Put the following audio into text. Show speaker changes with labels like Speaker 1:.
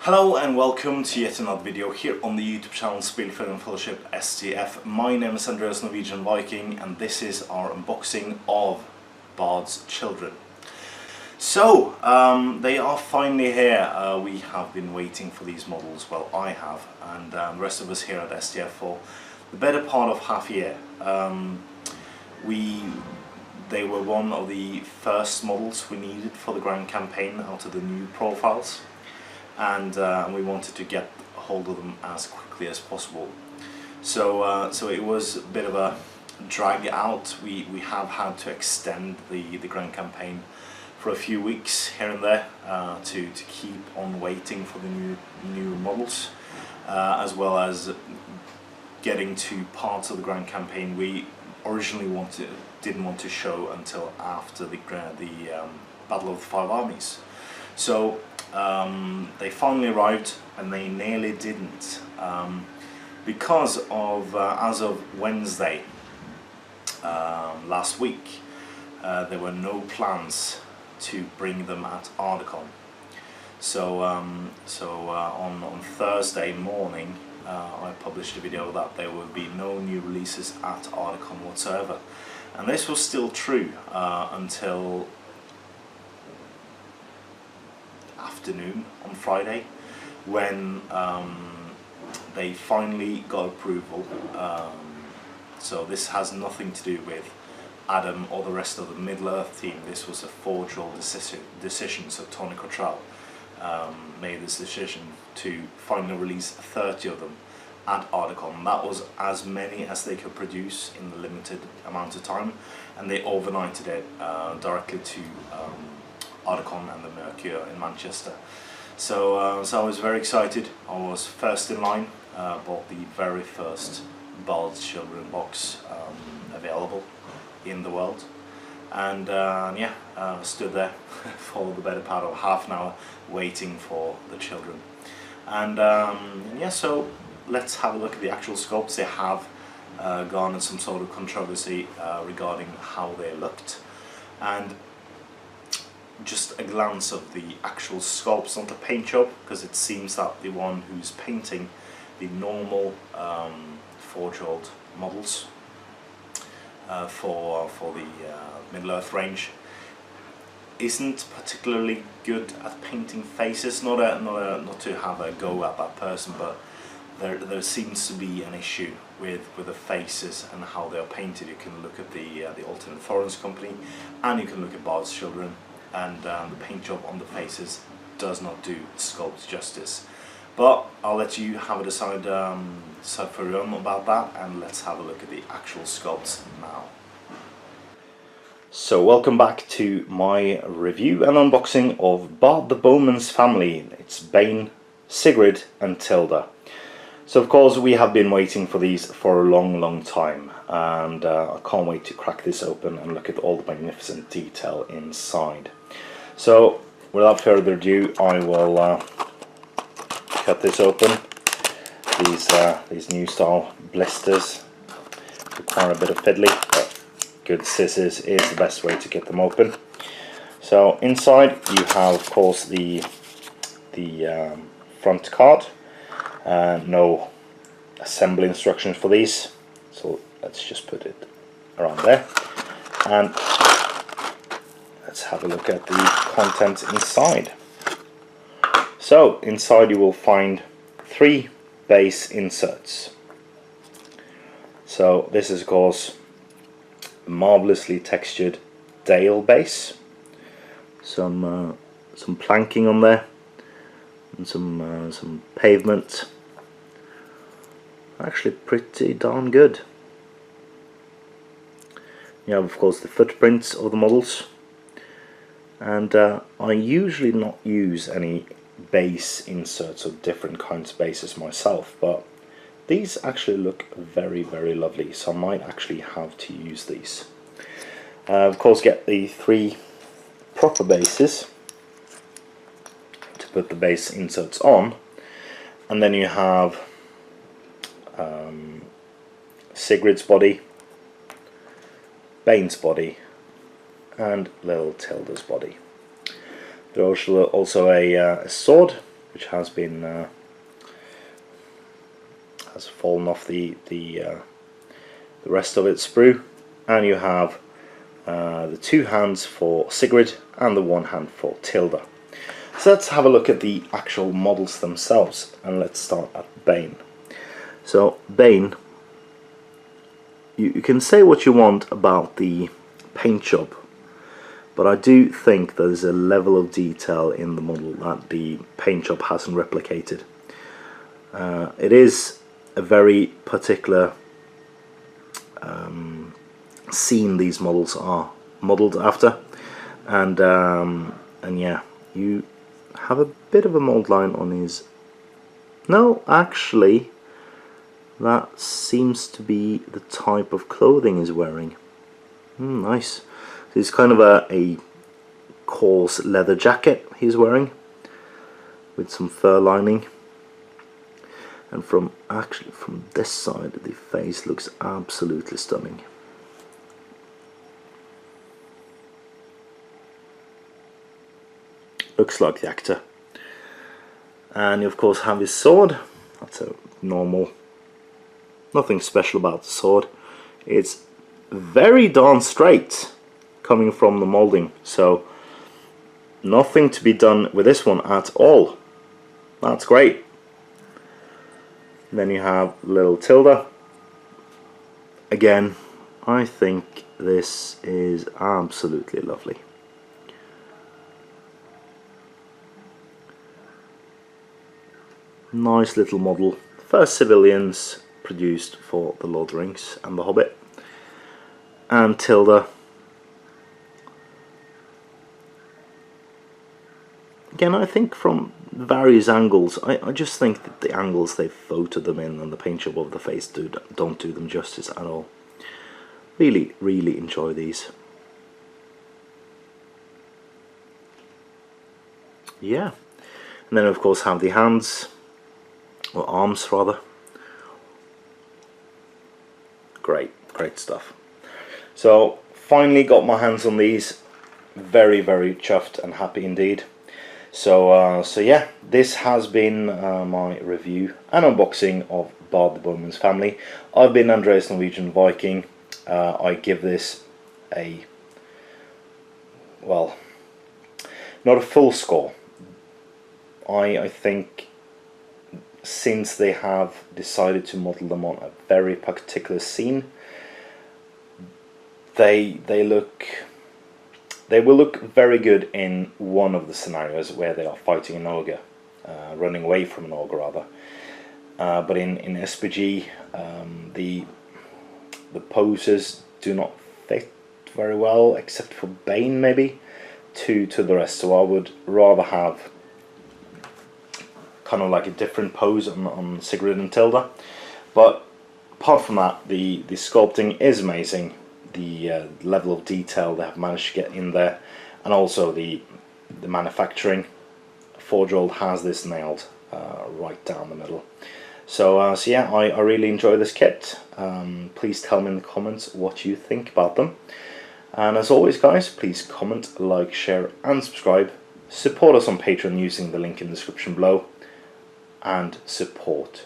Speaker 1: Hello and welcome to yet another video here on the YouTube channel Spelfilm Fellowship STF. My name is Norwegian Viking and this is our unboxing of Bard's Children. So, they are finally here. We have been waiting for these models, well I have, and the rest of us here at STF for the better part of half a year. They were one of the first models we needed for the grand campaign out of the new profiles. And we wanted to get hold of them as quickly as possible. So it was a bit of a drag out. We have had to extend the grand campaign for a few weeks here and there to keep on waiting for the new models, as well as getting to parts of the grand campaign we originally didn't want to show until after the Battle of the Five Armies. So they finally arrived, and they nearly didn't, because of as of Wednesday last week there were no plans to bring them at Ardacon. So on Thursday morning I published a video that there would be no new releases at Ardacon whatsoever, and this was still true until afternoon on Friday, when they finally got approval. So this has nothing to do with Adam or the rest of the Middle-earth team. This was a forgeable decision. So Tony Cottrell made this decision to finally release 30 of them at Ardacon. That was as many as they could produce in the limited amount of time, and they overnighted it directly to Ardacon and the Mercure in Manchester. So I was very excited. I was first in line, bought the very first Bard's Children box available in the world, and stood there for the better part of half an hour waiting for the children. And so let's have a look at the actual sculpts. They have garnered some sort of controversy regarding how they looked, and just a glance of the actual sculpts on the paint job, because it seems that the one who's painting the normal forged models for the Middle-earth range isn't particularly good at painting faces. Not to have a go at that person, but there seems to be an issue with the faces and how they are painted. You can look at the Alternate Thorns company, and you can look at Bard's Children, and the paint job on the faces does not do sculpt justice. But I'll let you have a decide for your own about that, and let's have a look at the actual sculpts now. So welcome back to my review and unboxing of Bard the Bowman's family. It's Bain, Sigrid and Tilda. So of course we have been waiting for these for a long time, and I can't wait to crack this open and look at all the magnificent detail inside. So without further ado, I will cut this open. These new style blisters require a bit of fiddly, but good scissors is the best way to get them open. So inside you have of course the front card. No assembly instructions for these, so let's just put it around there, and let's have a look at the contents inside. So inside you will find 3 base inserts. So this is of course a marvelously textured Dale base, some planking on there, and some pavement. Actually pretty darn good. You have of course the footprints of the models, and I usually not use any base inserts of different kinds of bases myself, but these actually look very lovely, so I might actually have to use these. Of course get the 3 proper bases to put the base inserts on, and then you have Sigrid's body, Bain's body, and little Tilda's body. There's also a sword which has been has fallen off the rest of its sprue, and you have the 2 hands for Sigrid and the 1 hand for Tilda. So let's have a look at the actual models themselves, and let's start at Bain. So Bain, you can say what you want about the paint job, but I do think there's a level of detail in the model that the paint job hasn't replicated. It is a very particular scene these models are modelled after, and yeah, you have a bit of a mould line on his. No, actually, that seems to be the type of clothing he's wearing. Nice. So it's kind of a coarse leather jacket he's wearing with some fur lining. And from this side, the face looks absolutely stunning. Looks like the actor. And you of course have his sword. That's a normal, nothing special about the sword. It's very darn straight coming from the moulding, so nothing to be done with this one at all. That's great. Then you have little Tilda. Again, I think this is absolutely lovely. Nice little model. First civilians produced for the Lord of the Rings and the Hobbit. And Tilda. Again, I think from various angles, I just think that the angles they've photoed them in and the paint job of the face don't do them justice at all. Really, really enjoy these. Yeah. And then of course have the hands, or arms rather. Great, great stuff. So finally got my hands on these. Very, very chuffed and happy indeed. So yeah, this has been my review and unboxing of Bard the Bowman's Family. I've been Andreas Norwegian Viking. I give this a, well, not a full score. I think since they have decided to model them on a very particular scene, they will look very good in one of the scenarios where they are fighting an ogre, running away from an ogre rather. But in SPG, the poses do not fit very well, except for Bain maybe, to the rest. So I would rather have kind of like a different pose on Sigrid and Tilda. But apart from that, the sculpting is amazing. The level of detail they have managed to get in there, and also the manufacturing. 4-year-old has this nailed right down the middle. So yeah, I really enjoy this kit. Please tell me in the comments what you think about them. And as always guys, please comment, like, share and subscribe. Support us on Patreon using the link in the description below. And support